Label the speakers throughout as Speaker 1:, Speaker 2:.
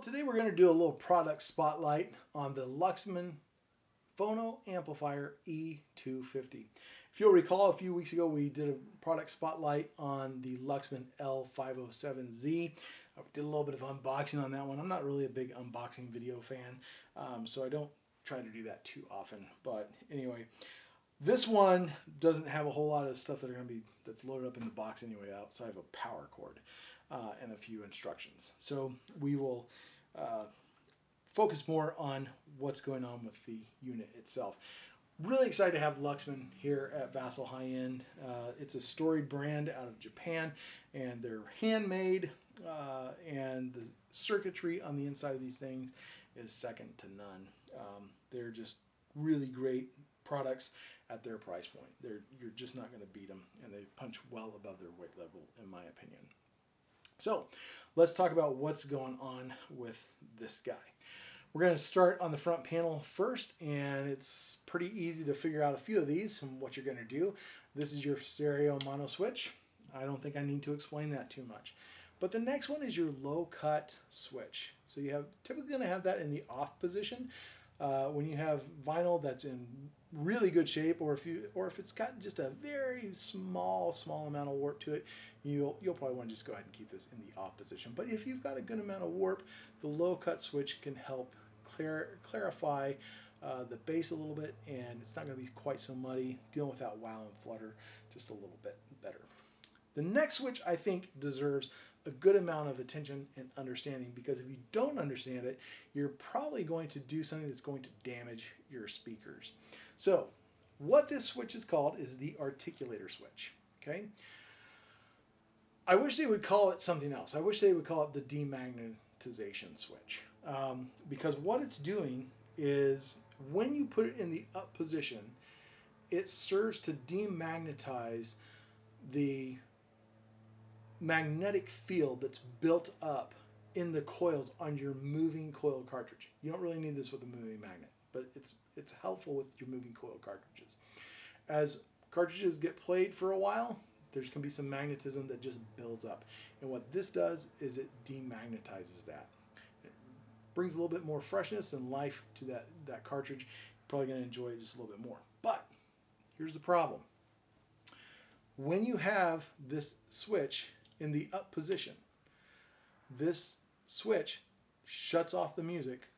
Speaker 1: Well, today we're going to do a little product spotlight on the Luxman Phono Amplifier E-250. If you'll recall, a few weeks ago we did a product spotlight on the Luxman L507Z. I did a little bit of unboxing on that one. I'm not really a big unboxing video fan, so I don't try to do that too often. But anyway, this one doesn't have a whole lot of stuff that's loaded up in the box anyway, outside of a power cord and a few instructions. So we will focus more on what's going on with the unit itself. Really excited to have Luxman here at Vassal High End. It's a storied brand out of Japan, and they're handmade, and the circuitry on the inside of these things is second to none. They're just really great products at their price point. You're just not going to beat them, and they punch well above their weight level, in my opinion. So let's talk about what's going on with this guy. We're going to start on the front panel first, and it's pretty easy to figure out a few of these and what you're going to do. This is your stereo mono switch. I don't think I need to explain that too much. But the next one is your low cut switch. So you have typically going to have that in the off position. When you have vinyl that's in really good shape, or if it's got just a very small amount of warp to it, you'll probably want to just go ahead and keep this in the off position. But if you've got a good amount of warp, the low cut switch can help clarify the bass a little bit, and it's not going to be quite so muddy, dealing with that wow and flutter just a little bit better. The next switch, I think, deserves a good amount of attention and understanding, because if you don't understand it, you're probably going to do something that's going to damage your speakers. So what this switch is called is the articulator switch. Okay, I wish they would call it something else. I wish they would call it the demagnetization switch, because what it's doing is when you put it in the up position, it serves to demagnetize the magnetic field that's built up in the coils on your moving coil cartridge. You don't really need this with a moving magnet, but it's helpful with your moving coil cartridges. As cartridges get played for a while, there's going to be some magnetism that just builds up. And what this does is it demagnetizes that. It brings a little bit more freshness and life to that cartridge. You're probably going to enjoy it just a little bit more. But here's the problem. When you have this switch in the up position, this switch shuts off the music,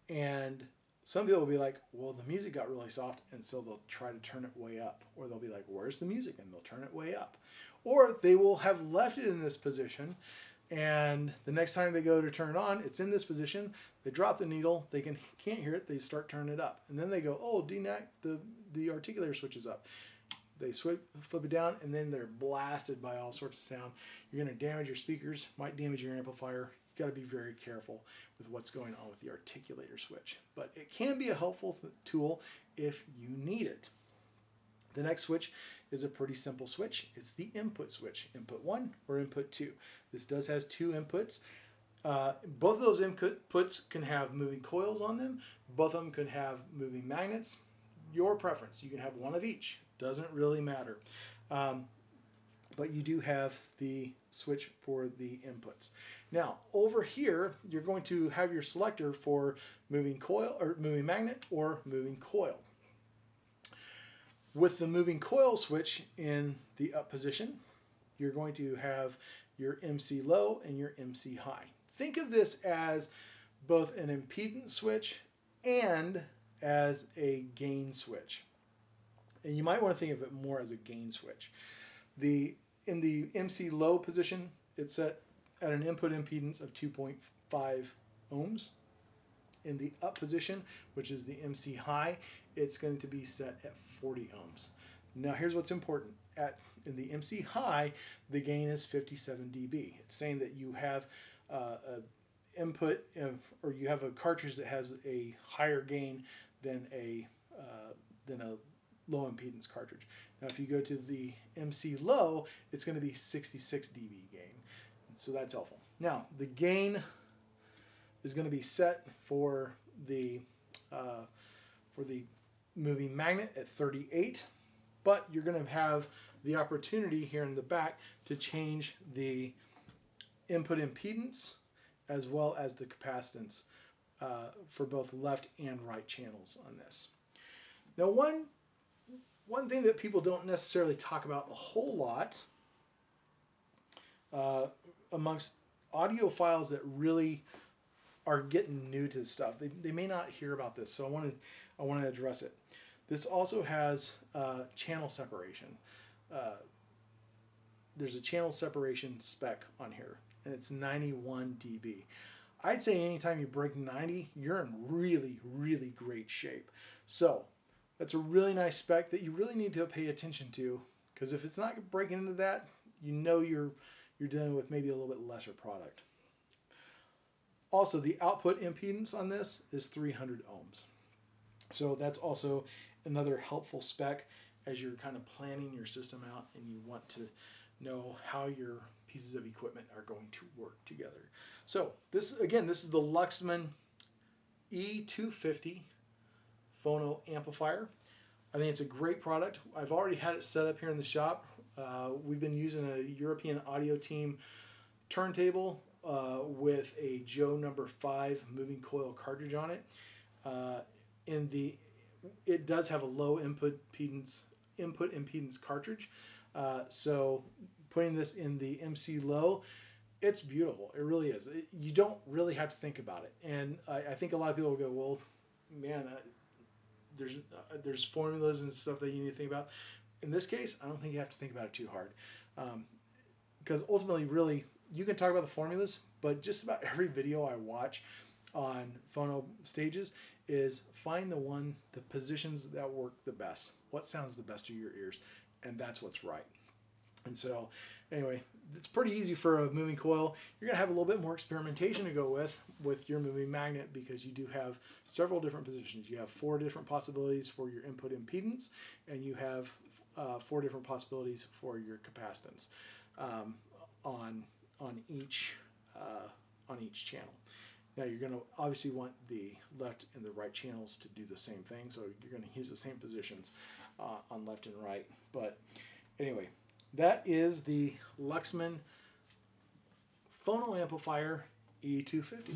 Speaker 1: and some people will be like, well, the music got really soft, and so they'll try to turn it way up. Or they'll be like, where's the music? And they'll turn it way up. Or they will have left it in this position, and the next time they go to turn it on, it's in this position. They drop the needle, they can't hear it, they start turning it up. And then they go, oh, the articulator switch is up. They flip it down, and then they're blasted by all sorts of sound. You're going to damage your speakers, might damage your amplifier. You've got to be very careful with what's going on with the articulator switch. But it can be a helpful tool if you need it. The next switch is a pretty simple switch. It's the input switch, input 1 or input 2. This has two inputs. Both of those inputs can have moving coils on them. Both of them can have moving magnets. Your preference. You can have one of each. Doesn't really matter. But you do have the switch for the inputs. Now, over here, you're going to have your selector for moving coil or moving magnet or moving coil. With the moving coil switch in the up position, you're going to have your MC low and your MC high. Think of this as both an impedance switch and as a gain switch. And you might want to think of it more as a gain switch. In the MC low position, it's set at an input impedance of 2.5 ohms. In the up position, which is the MC high, it's going to be set at 40 ohms. Now here's what's important. In the MC high, the gain is 57 dB. It's saying that you have or you have a cartridge that has a higher gain than a low impedance cartridge. Now if you go to the MC low, it's going to be 66 dB gain. So that's helpful. Now the gain is going to be set for the moving magnet at 38, but you're going to have the opportunity here in the back to change the input impedance as well as the capacitance for both left and right channels on this. Now, one thing that people don't necessarily talk about a whole lot amongst audiophiles that really are getting new to this stuff, they may not hear about this, so I want to address it. This also has channel separation. There's a channel separation spec on here, and it's 91 dB. I'd say anytime you break 90, you're in really, really great shape. So that's a really nice spec that you really need to pay attention to, because if it's not breaking into that, you know you're dealing with maybe a little bit lesser product. Also, the output impedance on this is 300 ohms. So that's also another helpful spec as you're kind of planning your system out and you want to know how your pieces of equipment are going to work together. So this is the Luxman E-250 Phono Amplifier. I think it's a great product. I've already had it set up here in the shop. We've been using a European audio team turntable with a Joe number 5 moving coil cartridge on it. It does have a low input impedance cartridge. So putting this in the MC low, it's beautiful. It really is. You don't really have to think about it. And I think a lot of people will go, well, man, there's formulas and stuff that you need to think about. In this case, I don't think you have to think about it too hard. Because ultimately, really, you can talk about the formulas, but just about every video I watch on phono stages is find the positions that work the best. What sounds the best to your ears, and that's what's right. And so, anyway, it's pretty easy for a moving coil. You're going to have a little bit more experimentation to go with your moving magnet, because you do have several different positions. You have 4 different possibilities for your input impedance, and you have 4 different possibilities for your capacitance on each channel. Now you're going to obviously want the left and the right channels to do the same thing, so you're going to use the same positions on left and right. But anyway, that is the Luxman Phono Amplifier E-250.